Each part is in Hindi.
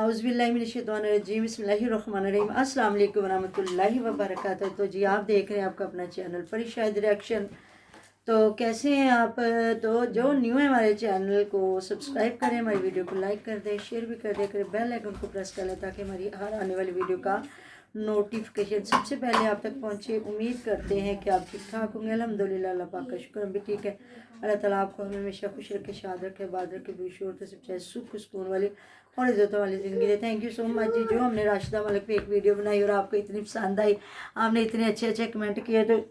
औज़ुबिल्लाहिमिनश्शैतानिर्रजीम बिस्मिल्लाहिर्रहमानिर्रहीम अस्सलाम वालेकुम वरहमतुल्लाहि वबरकातुहू। तो जी आप देख रहे हैं आपका अपना चैनल परी शाहिद रिएक्शन। तो कैसे हैं आप? तो जो न्यू है हमारे चैनल को सब्सक्राइब करें, हमारी वीडियो को लाइक कर दें, शेयर भी कर दें, करें बेल आइकन को प्रेस कर लें ताकि हमारी हर आने वाली वीडियो का नोटिफिकेशन सबसे पहले आप तक पहुंचे। उम्मीद करते हैं कि आप ठीक ठाक होंगे। अल्हम्दुलिल्लाह, अल्लाह पाक का शुक्र, हम भी ठीक है। अल्लाह ताला आपको हमेशा खुश रखे, शाद रखे, बाद रखे, बेशोर तो सबसे सुख सुकून वाली और इज्जतों वाली ज़िंदगी दे। थैंक यू सो मच जी। जो हमने राशिदा मलिक पे एक वीडियो बनाई और आपको इतनी पसंद आई, आपने इतने अच्छे अच्छे कमेंट किए, तो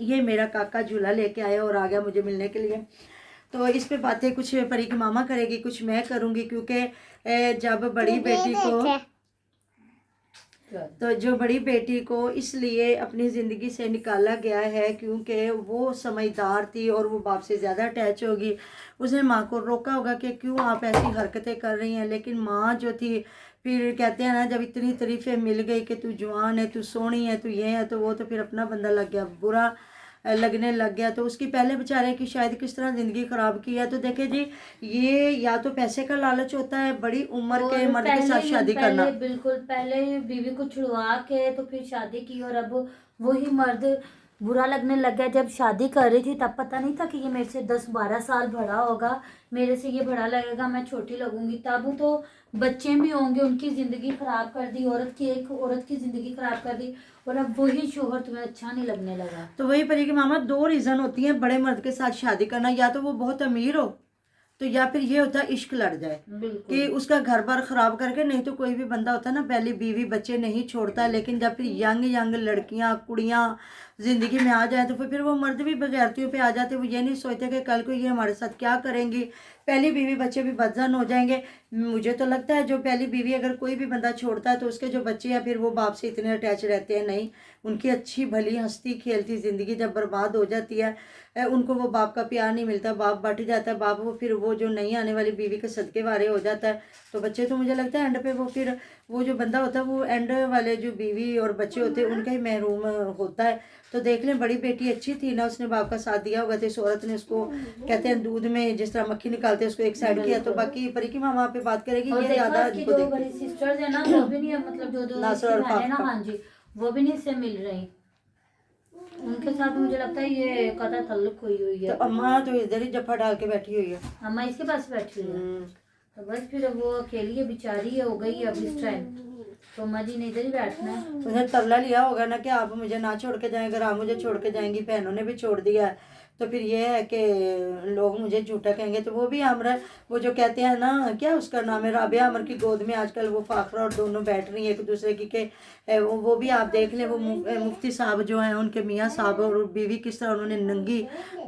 ये मेरा काका झूला लेके आया और आ गया मुझे मिलने के लिए। तो इस पे बातें कुछ परी की मामा करेगी, कुछ मैं करूँगी, क्योंकि जब बड़ी बेटी को जो बड़ी बेटी को इसलिए अपनी ज़िंदगी से निकाला गया है क्योंकि वो समझदार थी और वो बाप से ज़्यादा अटैच होगी। उसने माँ को रोका होगा कि क्यों आप ऐसी हरकतें कर रही हैं, लेकिन माँ जो थी, फिर कहते हैं ना, जब इतनी तारीफ़ें मिल गई कि तू जवान है, तू सोहनी है, तू ये है, तो वो तो फिर अपना बंदा लग गया, बुरा लगने लग गया। तो उसकी पहले बेचारे की शायद किस तरह ज़िंदगी ख़राब की है। तो देखे जी, ये या तो पैसे का लालच होता है, बड़ी उम्र के मर्द के साथ शादी करना। बिल्कुल, पहले बीवी को छुड़वा के तो फिर शादी की और अब वही मर्द बुरा लगने लग गया। जब शादी कर रही थी तब पता नहीं था कि ये मेरे से 10-12 साल बड़ा होगा, मेरे से ये बड़ा लगेगा, मैं छोटी लगूंगी। तब तो बच्चे भी होंगे, उनकी ज़िंदगी ख़राब कर दी, एक औरत की ज़िंदगी ख़राब कर दी, और अब वही शोहर तुम्हें अच्छा नहीं लगने लगा। तो वही परी की मामा, दो रीज़न होती हैं बड़े मर्द के साथ शादी करना, या तो वो बहुत अमीर हो, तो या फिर ये होता है इश्क लड़ जाए कि उसका घर बार खराब करके। नहीं तो कोई भी बंदा होता है ना, पहले बीवी बच्चे नहीं छोड़ता, लेकिन जब फिर यंग यंग लड़कियां कुड़ियां जिंदगी में आ जाए तो फिर वो मर्द भी बगैरतियों पे आ जाते। वो ये नहीं सोचते कि कल को ये हमारे साथ क्या करेंगी, पहली बीवी बच्चे भी बदजन हो जाएंगे। मुझे तो लगता है जो पहली बीवी अगर कोई भी बंदा छोड़ता है तो उसके जो बच्चे हैं फिर वो बाप से इतने अटैच रहते हैं। नहीं, उनकी अच्छी भली हंसती खेलती ज़िंदगी जब बर्बाद हो जाती है, उनको वो बाप का प्यार नहीं मिलता, बाप बट जाता है, बाप वो फिर वो जो नई आने वाली बीवी के सदके वारे हो जाता है। तो बच्चे तो मुझे लगता है एंड पे वो फिर वो जो बंदा होता है वो एंड वाले जो बीवी और बच्चे होते हैं उनका ही महरूम होता है। तो देख लें, बड़ी बेटी अच्छी थी ना, उसने बाप का साथ दिया होगा, तो इस औरत ने उसको, कहते हैं दूध में जिस तरह मक्खी निकालते हैं, उसको एक साइड किया। तो बाकी परी की मामा पे बात करेगी, ये ज्यादा जो बड़ी सिस्टर्स है ना, वो भी नहीं, मतलब जो नासर और ना, हाँ जी, वो भी नहीं इससे मिल रही। उनके साथ मुझे लगता है ये कदा तल्लुक हुई है। तो अम्मा तो इधर ही जफा डाल के बैठी हुई है, अम्मा इसके पास बैठी हुई है। तो बस फिर वो अकेली है, बेचारी है, हो गई है अब इस टाइम, तो अम्मा जी ने इधर ही बैठना है। उन्हें तरला लिया होगा ना कि आप मुझे ना छोड़ के जाएं, अगर आप मुझे छोड़ के जाएंगी, बहनों ने भी छोड़ दिया है, तो फिर ये है कि लोग मुझे झूठा कहेंगे। तो वो भी आमरा, वो जो कहते हैं ना, क्या उसका नाम है, राबिया आमर की गोद में आजकल वो फाखरा और दोनों बैठ रही हैं एक दूसरे की के वो भी आप देख लें, वो मुफ्ती साहब जो हैं, उनके मियाँ साहब और बीवी किस तरह उन्होंने नंगी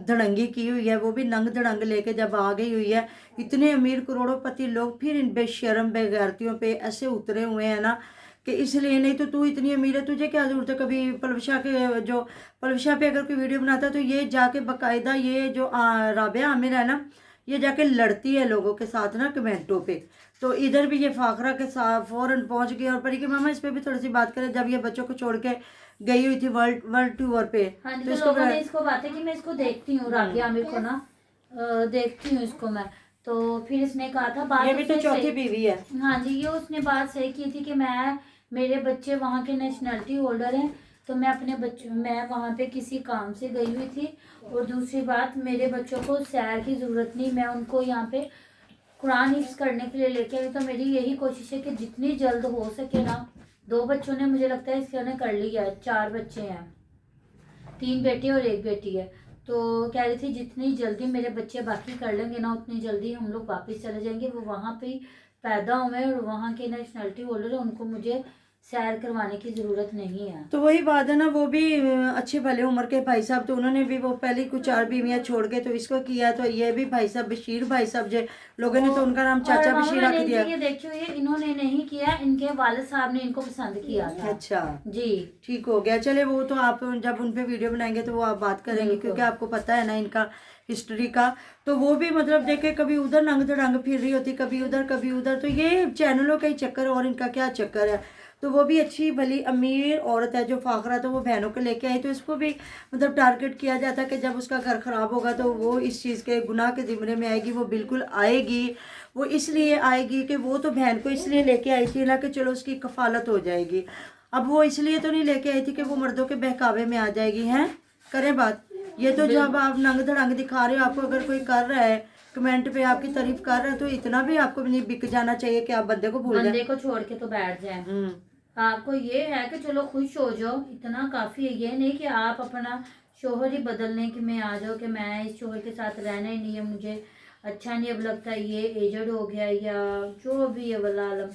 धड़ंगी की हुई है। वो भी नंग धड़ंग लेके जब आ गई हुई है, इतने अमीर करोड़ोंपति लोग फिर इन बेशरम बेगैरतियों पे ऐसे उतरे हुए हैं ना कि इसलिए। नहीं तो तू इतनी अमीर है, तुझे क्या जरूरत है? कभी पलवशा के जो पलवशा पे अगर कोई वीडियो बनाता है तो ये जाके बाकायदा, ये जो राबिया आमिर है ना, ये जाके लड़ती है लोगों के साथ ना कमेंटों पे। तो इधर भी ये फाखरा के साथ फौरन पहुंच गई। और परी की मामा इस पे भी थोड़ी सी बात करें, जब ये बच्चों को छोड़ के गई हुई थी वर्ल्ड टूर पे, हाँ, तो लोगों ने इसको बात है कि मैं इसको देखती हूँ, राबिया आमिर को ना देखती हूँ इसको मैं। तो फिर इसने कहा था, बात ये भी तो चौथी बीवी है। हाँ जी, ये उसने बात सही की थी कि मेरे बच्चे वहाँ के नेशनलिटी होल्डर हैं, तो मैं अपने बच्चों, मैं वहाँ पे किसी काम से गई हुई थी, और दूसरी बात, मेरे बच्चों को सैर की ज़रूरत नहीं, मैं उनको यहाँ पे कुरान हिफ्ज़ करने के लिए लेके आई। तो मेरी यही कोशिश है कि जितनी जल्द हो सके ना, 2 बच्चों ने मुझे लगता है इसने कर लिया है, 4 बच्चे हैं, 3 बेटे और 1 बेटी है। तो कह रही थी जितनी जल्दी मेरे बच्चे बाकी कर लेंगे ना, उतनी जल्दी हम लोग वापस चले जाएंगे। वो वहाँ पे पैदा हुए और वहाँ के नेशनलिटी होल्डर है, उनको मुझे सैर करवाने की ज़रूरत नहीं है। तो वही बात है ना, वो भी अच्छे भले उम्र के भाई साहब, तो उन्होंने भी वो पहले कुछ 4 बीवियां छोड़ के तो इसको किया। तो ये भी भाई साहब बशीर भाई साहब, जो लोगों ने तो उनका नाम चाचा बशीर रख दिया। ये देखियो, ये इन्होंने नहीं किया, इनके वालिद साहब ने इनको पसंद किया था। अच्छा जी, ठीक हो गया। चले, वो तो आप जब उन पे वीडियो बनाएंगे तो वो आप बात करेंगे, क्योंकि आपको पता है ना इनका हिस्ट्री का। तो वो भी मतलब देखे, कभी उधर नंग धड़ंग फिर रही होती, कभी उधर। तो ये चैनलों का ही चक्कर, और इनका क्या चक्कर है। तो वो भी अच्छी भली अमीर औरत है जो फाखरा, तो वो बहनों को लेके आई, तो इसको भी मतलब टारगेट किया जाता है कि जब उसका घर ख़राब होगा तो वो इस चीज़ के गुनाह के ज़िम्मे में आएगी, वो बिल्कुल आएगी। वो इसलिए आएगी कि वो तो बहन को इसलिए लेके आई थी ना कि चलो उसकी कफालत हो जाएगी। अब वो इसलिए तो नहीं लेके आई थी कि वो मर्दों के बहकावे में आ जाएगी। हैं, करें बात। ये तो जब आप नंग धड़ंग दिखा रहे हो, आपको अगर कोई कर रहा है कमेंट पे आपकी तारीफ कर रहा है, तो इतना भी आपको नहीं बिक जाना चाहिए कि आप बंदे को भूल जाए, बंदे को छोड़ के तो बैठ जाए। आपको ये है कि चलो खुश हो जाओ, इतना काफी है। ये नहीं कि आप अपना शोहर ही बदल लें कि मैं आ जाओ कि मैं इस शोहर के साथ रहना ही नहीं है, मुझे अच्छा नहीं अब लगता, ये एजड हो गया या जो भी है वल्लाह आलम,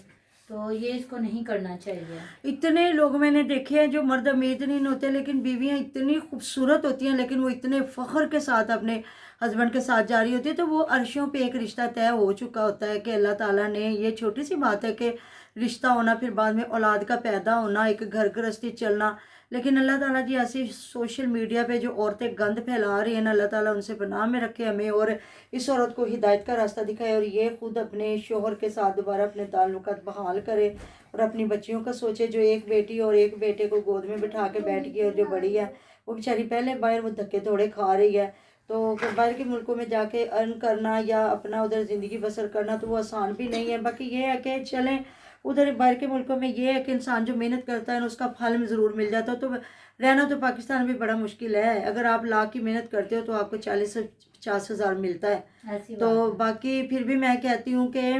तो ये इसको नहीं करना चाहिए। इतने लोग मैंने देखे हैं जो मर्द अमीर नहीं होते लेकिन बीवियां इतनी खूबसूरत होती हैं, लेकिन वो इतने फख्र के साथ अपने हस्बैंड के साथ जा रही होती है, तो वो अर्शों पे एक रिश्ता तय हो चुका होता है कि अल्लाह ताला ने, ये छोटी सी बात है कि रिश्ता होना, फिर बाद में औलाद का पैदा होना, एक घर गृहस्थी चलना, लेकिन अल्लाह ताला जी ऐसी सोशल मीडिया पे जो औरतें गंद फैला रही हैं, अल्लाह ताला उनसे पनाह में रखे हमें, और इस औरत को हिदायत का रास्ता दिखाए, और ये खुद अपने शोहर के साथ दोबारा अपने ताल्लुकात बहाल करे और अपनी बच्चियों का सोचे। जो एक बेटी और एक बेटे को गोद में बिठा के बैठ गई, और जो बड़ी है वो बेचारी पहले बाहर वो धक्के थोड़े खा रही है, तो बाहर के मुल्कों में जाके अर्न करना या अपना उधर ज़िंदगी बसर करना तो वो आसान भी नहीं है। बाकी ये है कि चलें उधर बाहर के मुल्कों में, ये है कि इंसान जो मेहनत करता है उसका फल में ज़रूर मिल जाता है। तो रहना तो पाकिस्तान में बड़ा मुश्किल है, अगर आप लाख की मेहनत करते हो तो आपको 40 से 50 हज़ार मिलता है। तो बाकी फिर भी मैं कहती हूँ कि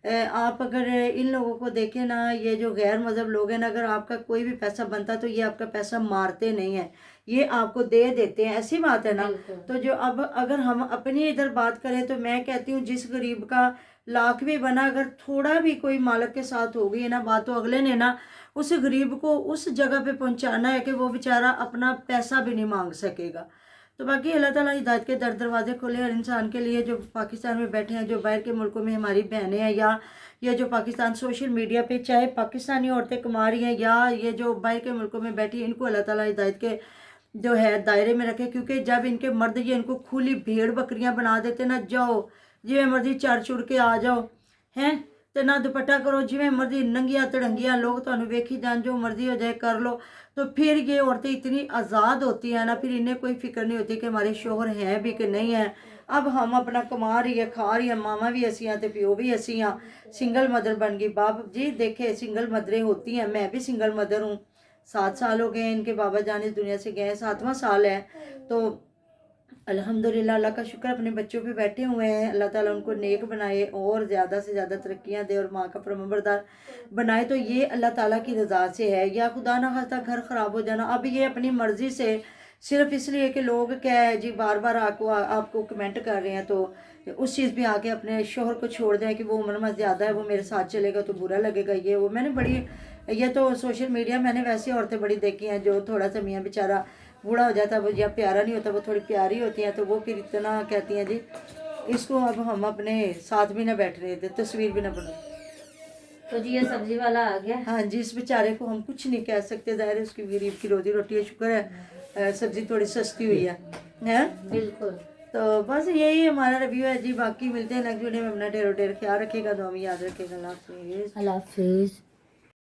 आप अगर इन लोगों को देखें ना, ये जो गैर मज़हब लोग हैं ना, अगर आपका कोई भी पैसा बनता तो ये आपका पैसा मारते नहीं है, ये आपको दे देते हैं, ऐसी बात है ना। तो जो अब अगर हम अपनी इधर बात करें तो मैं कहती हूँ जिस गरीब का लाख भी बना, अगर थोड़ा भी कोई मालक के साथ हो गई है ना बात, तो अगले ने ना उस गरीब को उस जगह पे पहुंचाना है कि वो बेचारा अपना पैसा भी नहीं मांग सकेगा। तो बाकी अल्लाह ताला हिदायत के दरवाजे खोले हर इंसान के लिए, जो पाकिस्तान में बैठे हैं, जो बाहर के मुल्कों में हमारी बहनें हैं, या ये जो पाकिस्तान सोशल मीडिया पे चाहे पाकिस्तानी औरतें कमा रही हैं या ये जो बाहर के मुल्कों में बैठी हैं, इनको अल्लाह ताला हिदायत के जो है दायरे में रखे। क्योंकि जब इनके मर्द ये इनको खुली भेड़ बकरियां बना देते ना, जाओ जिमें मर्जी चढ़ चुड़ के आ जाओ, हैं तो ना दुपट्टा करो, जिमें मर्जी नंगिया तड़ंगिया लोग तो वेखी जान, जो मर्जी हो जाए कर लो, तो फिर ये औरतें इतनी आज़ाद होती हैं ना, फिर इन्हें कोई फिक्र नहीं होती कि हमारे शोहर हैं भी कि नहीं है। अब हम अपना कमा रही है, खा रही है, मामा भी हंसियाँ तो प्यो भी हंसियाँ, सिंगल मदर बन गई। बाप जी देखे सिंगल मदरें होती हैं, मैं भी सिंगल मदर हूँ, 7 साल हो गए इनके बाबा जान इस दुनिया से गए, 7वां साल है। तो अल्हम्दुलिल्लाह अल्लाह का शुक्र, अपने बच्चों पे बैठे हुए हैं, अल्लाह ताला उनको नेक बनाए और ज़्यादा से ज़्यादा तरक्कियां दे और माँ का फरमाबरदार बनाए। तो ये अल्लाह ताला की रज़ा से है, या खुदा ना खास्ता घर ख़राब हो जाना। अब ये अपनी मर्ज़ी से सिर्फ इसलिए कि लोग क्या है जी बार बार आपको कमेंट कर रहे हैं, तो उस चीज़ पे आके अपने शोहर को छोड़ दें कि वो उम्र में ज़्यादा है, वो मेरे साथ चलेगा तो बुरा लगेगा, ये वो। मैंने बड़ी, ये तो सोशल मीडिया मैंने वैसी औरतें बड़ी देखी हैं जो थोड़ा सा मियाँ बेचारा बूढ़ा हो जाता है, वो या प्यारा नहीं होता, वो थोड़ी प्यारी होती हैं, तो वो फिर इतना कहती हैं जी इसको अब हम अपने साथ भी ना बैठ रहे थे, तस्वीर भी ना बनाए। तो जी ये सब्जी वाला आ गया। हाँ जी, इस बेचारे को हम कुछ नहीं कह सकते, ज़ाहिर है उसकी गरीब की रोजी रोटी है, शुक्र है सब्जी थोड़ी सस्ती हुई है, हैं बिल्कुल। तो बस यही हमारा रिव्यू है जी। बाकी मिलते हैं नेक्स्ट वीडियो में, अपना ढेरों ढेर ख्याल रखिएगा, दुआ में याद रखिएगा। अल्लाह हाफिज़। अल्लाह हाफिज़।